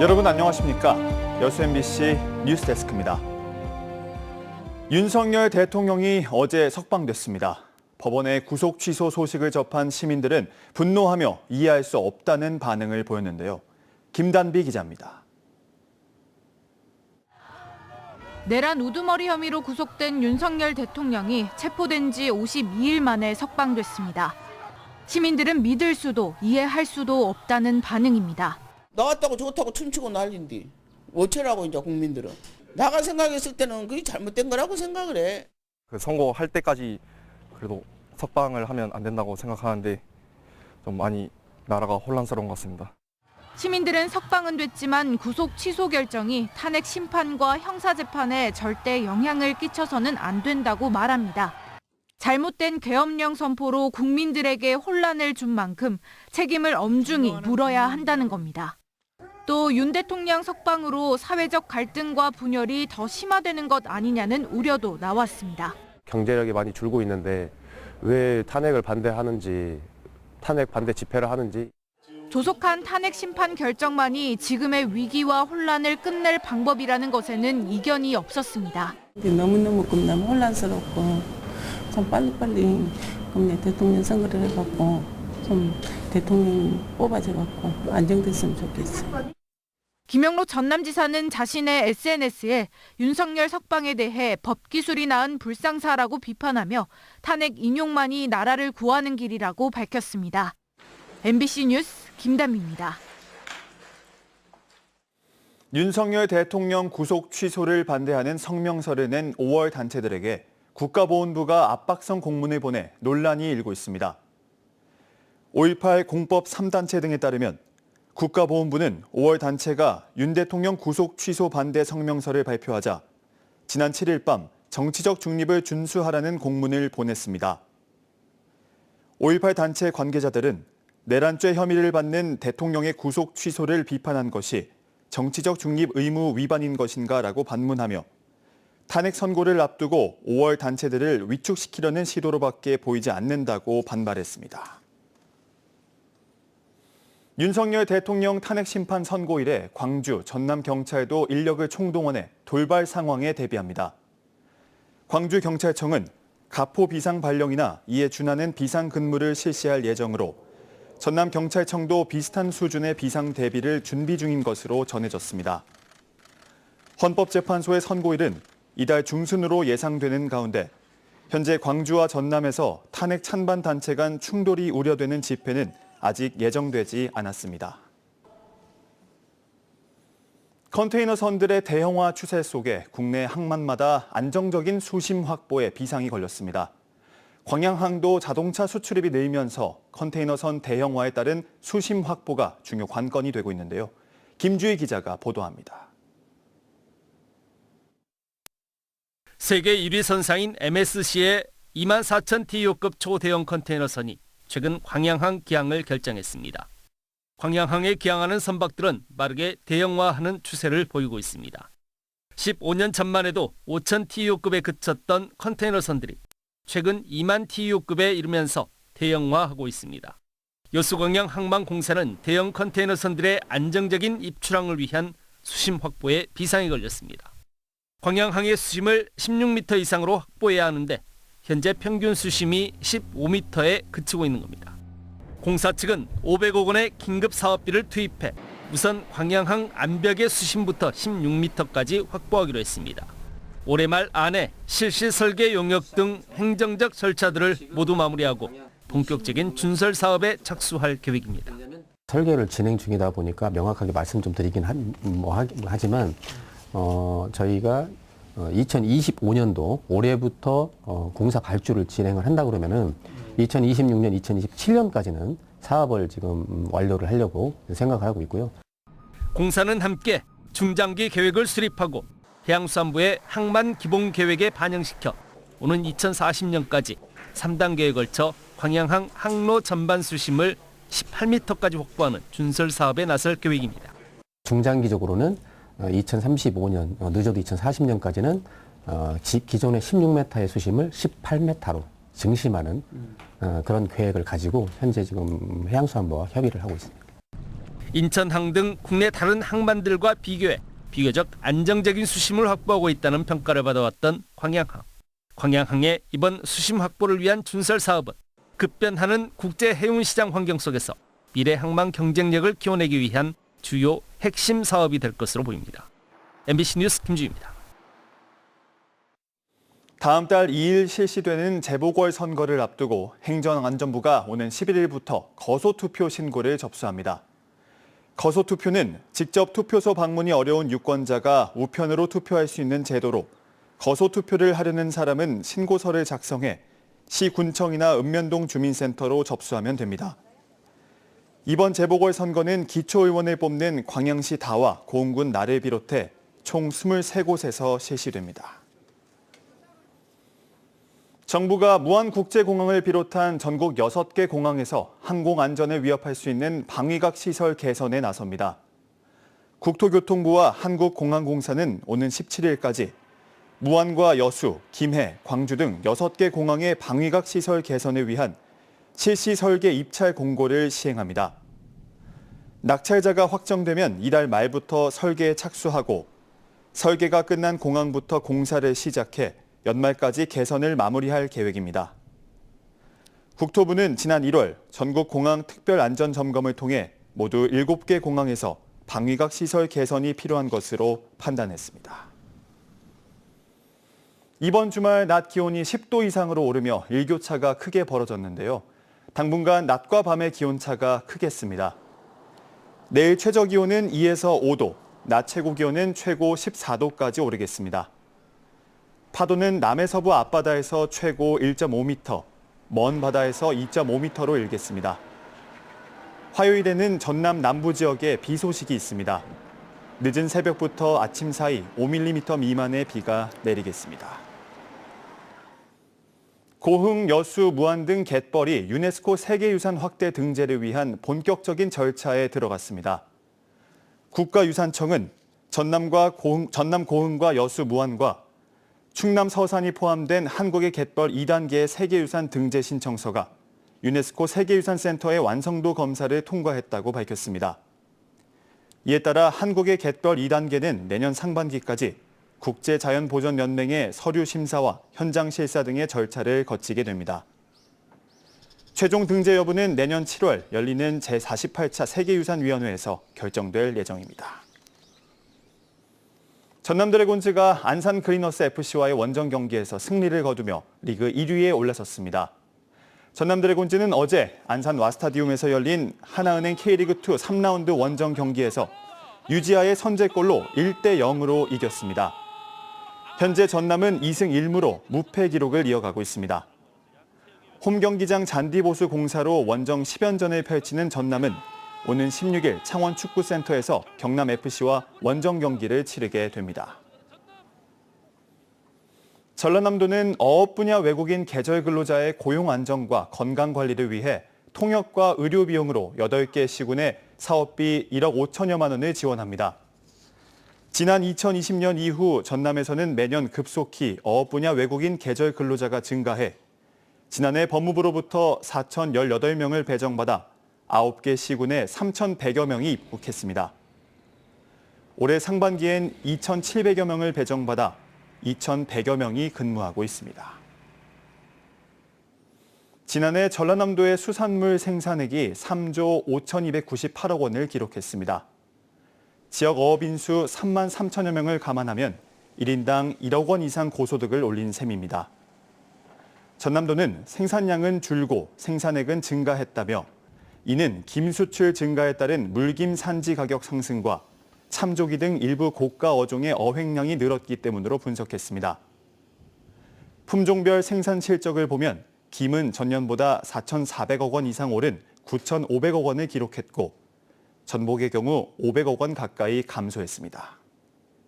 여러분 안녕하십니까? 여수 MBC 뉴스데스크입니다. 윤석열 대통령이 어제 석방됐습니다. 법원의 구속 취소 소식을 접한 시민들은 분노하며 이해할 수 없다는 반응을 보였는데요. 김단비 기자입니다. 내란 우두머리 혐의로 구속된 윤석열 대통령이 체포된 지 52일 만에 석방됐습니다. 시민들은 믿을 수도 이해할 수도 없다는 반응입니다. 나왔다고 좋다고 춤추고 난린디 어쩌라고 이제 국민들은. 나가 생각했을 때는 그게 잘못된 거라고 생각을 해. 그 선고할 때까지 그래도 석방을 하면 안 된다고 생각하는데 좀 많이 나라가 혼란스러운 것 같습니다. 시민들은 석방은 됐지만 구속 취소 결정이 탄핵 심판과 형사재판에 절대 영향을 끼쳐서는 안 된다고 말합니다. 잘못된 계엄령 선포로 국민들에게 혼란을 준 만큼 책임을 엄중히 물어야 한다는 겁니다. 또 윤 대통령 석방으로 사회적 갈등과 분열이 더 심화되는 것 아니냐는 우려도 나왔습니다. 경제력이 많이 줄고 있는데 왜 탄핵을 반대하는지, 탄핵 반대 집회를 하는지. 조속한 탄핵 심판 결정만이 지금의 위기와 혼란을 끝낼 방법이라는 것에는 이견이 없었습니다. 너무너무 겁나면 혼란스럽고 좀 빨리빨리 대통령 선거를 해갖고 좀 대통령 뽑아져갖고 안정됐으면 좋겠어요. 김영록 전남지사는 자신의 SNS에 윤석열 석방에 대해 법기술이 낳은 불상사라고 비판하며 탄핵 인용만이 나라를 구하는 길이라고 밝혔습니다. MBC 뉴스 김단비입니다. 윤석열 대통령 구속 취소를 반대하는 성명서를 낸 5월 단체들에게 국가보훈부가 압박성 공문을 보내 논란이 일고 있습니다. 5.18 공법 3단체 등에 따르면 국가보훈부는 5월 단체가 윤 대통령 구속 취소 반대 성명서를 발표하자 지난 7일 밤 정치적 중립을 준수하라는 공문을 보냈습니다. 5.18 단체 관계자들은 내란죄 혐의를 받는 대통령의 구속 취소를 비판한 것이 정치적 중립 의무 위반인 것인가라고 반문하며 탄핵 선고를 앞두고 5월 단체들을 위축시키려는 시도로밖에 보이지 않는다고 반발했습니다. 윤석열 대통령 탄핵 심판 선고일에 광주, 전남경찰도 인력을 총동원해 돌발 상황에 대비합니다. 광주경찰청은 가포 비상 발령이나 이에 준하는 비상 근무를 실시할 예정으로 전남경찰청도 비슷한 수준의 비상 대비를 준비 중인 것으로 전해졌습니다. 헌법재판소의 선고일은 이달 중순으로 예상되는 가운데 현재 광주와 전남에서 탄핵 찬반 단체 간 충돌이 우려되는 집회는 아직 예정되지 않았습니다. 컨테이너 선들의 대형화 추세 속에 국내 항만마다 안정적인 수심 확보에 비상이 걸렸습니다. 광양항도 자동차 수출입이 늘면서 컨테이너 선 대형화에 따른 수심 확보가 중요 관건이 되고 있는데요. 김주희 기자가 보도합니다. 세계 1위 선상인 MSC의 24,000 TEU급 초대형 컨테이너 선이 최근 광양항 기항을 결정했습니다. 광양항에 기항하는 선박들은 빠르게 대형화하는 추세를 보이고 있습니다. 15년 전만 해도 5,000 TEU급에 그쳤던 컨테이너 선들이 최근 2만 TEU급에 이르면서 대형화하고 있습니다. 여수광양 항만공사는 대형 컨테이너 선들의 안정적인 입출항을 위한 수심 확보에 비상이 걸렸습니다. 광양항의 수심을 16m 이상으로 확보해야 하는데 현재 평균 수심이 15m에 그치고 있는 겁니다. 공사 측은 500억 원의 긴급 사업비를 투입해 우선 광양항 안벽의 수심부터 16m까지 확보하기로 했습니다. 올해 말 안에 실시 설계 용역 등 행정적 절차들을 모두 마무리하고 본격적인 준설 사업에 착수할 계획입니다. 설계를 진행 중이다 보니까 명확하게 말씀 좀 드리긴 하지만 저희가 2025년도 올해부터 공사 발주를 진행을 한다 그러면은 2026년, 2027년까지는 사업을 지금 완료를 하려고 생각을 하고 있고요. 공사는 함께 중장기 계획을 수립하고 해양수산부의 항만 기본 계획에 반영시켜 오는 2040년까지 3단계에 걸쳐 광양항 항로 전반 수심을 18m까지 확보하는 준설 사업에 나설 계획입니다. 중장기적으로는 2035년, 늦어도 2040년까지는 기존의 16m의 수심을 18m로 증심하는 그런 계획을 가지고 현재 지금 해양수산부와 협의를 하고 있습니다. 인천항 등 국내 다른 항만들과 비교해 비교적 안정적인 수심을 확보하고 있다는 평가를 받아왔던 광양항. 광양항의 이번 수심 확보를 위한 준설 사업은 급변하는 국제 해운시장 환경 속에서 미래 항만 경쟁력을 키워내기 위한 주요 핵심 사업이 될 것으로 보입니다. MBC 뉴스 김주희입니다. 다음 달 2일 실시되는 재보궐선거를 앞두고 행정안전부가 오는 11일부터 거소투표 신고를 접수합니다. 거소투표는 직접 투표소 방문이 어려운 유권자가 우편으로 투표할 수 있는 제도로 거소투표를 하려는 사람은 신고서를 작성해 시군청이나 읍면동 주민센터로 접수하면 됩니다. 이번 재보궐선거는 기초의원을 뽑는 광양시 다와 고흥군 나를 비롯해 총 23곳에서 실시됩니다. 정부가 무안국제공항을 비롯한 전국 6개 공항에서 항공안전을 위협할 수 있는 방위각 시설 개선에 나섭니다. 국토교통부와 한국공항공사는 오는 17일까지 무안과 여수, 김해, 광주 등 6개 공항의 방위각 시설 개선을 위한 실시 설계 입찰 공고를 시행합니다. 낙찰자가 확정되면 이달 말부터 설계에 착수하고 설계가 끝난 공항부터 공사를 시작해 연말까지 개선을 마무리할 계획입니다. 국토부는 지난 1월 전국 공항 특별안전점검을 통해 모두 7개 공항에서 방위각 시설 개선이 필요한 것으로 판단했습니다. 이번 주말 낮 기온이 10도 이상으로 오르며 일교차가 크게 벌어졌는데요. 당분간 낮과 밤의 기온차가 크겠습니다. 내일 최저 기온은 2에서 5도, 낮 최고 기온은 최고 14도까지 오르겠습니다. 파도는 남해서부 앞바다에서 최고 1.5m, 먼 바다에서 2.5m로 일겠습니다. 화요일에는 전남 남부 지역에 비 소식이 있습니다. 늦은 새벽부터 아침 사이 5mm 미만의 비가 내리겠습니다. 고흥, 여수, 무안 등 갯벌이 유네스코 세계유산 확대 등재를 위한 본격적인 절차에 들어갔습니다. 국가유산청은 전남 고흥과 여수, 무안과 충남 서산이 포함된 한국의 갯벌 2단계의 세계유산 등재 신청서가 유네스코 세계유산센터의 완성도 검사를 통과했다고 밝혔습니다. 이에 따라 한국의 갯벌 2단계는 내년 상반기까지 국제자연보전연맹의 서류 심사와 현장 실사 등의 절차를 거치게 됩니다. 최종 등재 여부는 내년 7월 열리는 제48차 세계유산위원회에서 결정될 예정입니다. 전남 드래곤즈가 안산 그리너스 FC와의 원정 경기에서 승리를 거두며 리그 1위에 올라섰습니다. 전남 드래곤즈는 어제 안산 와스타디움에서 열린 하나은행 K리그2 3라운드 원정 경기에서 유지아의 선제골로 1대0으로 이겼습니다. 현재 전남은 2승 1무로 무패 기록을 이어가고 있습니다. 홈 경기장 잔디 보수 공사로 원정 10연전을 펼치는 전남은 오는 16일 창원축구센터에서 경남FC와 원정 경기를 치르게 됩니다. 전라남도는 어업 분야 외국인 계절 근로자의 고용 안정과 건강 관리를 위해 통역과 의료 비용으로 8개 시군에 사업비 1억 5천여만 원을 지원합니다. 지난 2020년 이후 전남에서는 매년 급속히 어업 분야 외국인 계절 근로자가 증가해 지난해 법무부로부터 4,018명을 배정받아 9개 시군에 3,100여 명이 입국했습니다. 올해 상반기엔 2,700여 명을 배정받아 2,100여 명이 근무하고 있습니다. 지난해 전라남도의 수산물 생산액이 3조 5,298억 원을 기록했습니다. 지역 어업 인수 3만 3천여 명을 감안하면 1인당 1억 원 이상 고소득을 올린 셈입니다. 전남도는 생산량은 줄고 생산액은 증가했다며 이는 김 수출 증가에 따른 물김 산지 가격 상승과 참조기 등 일부 고가 어종의 어획량이 늘었기 때문으로 분석했습니다. 품종별 생산 실적을 보면 김은 전년보다 4,400억 원 이상 오른 9,500억 원을 기록했고 전복의 경우 500억 원 가까이 감소했습니다.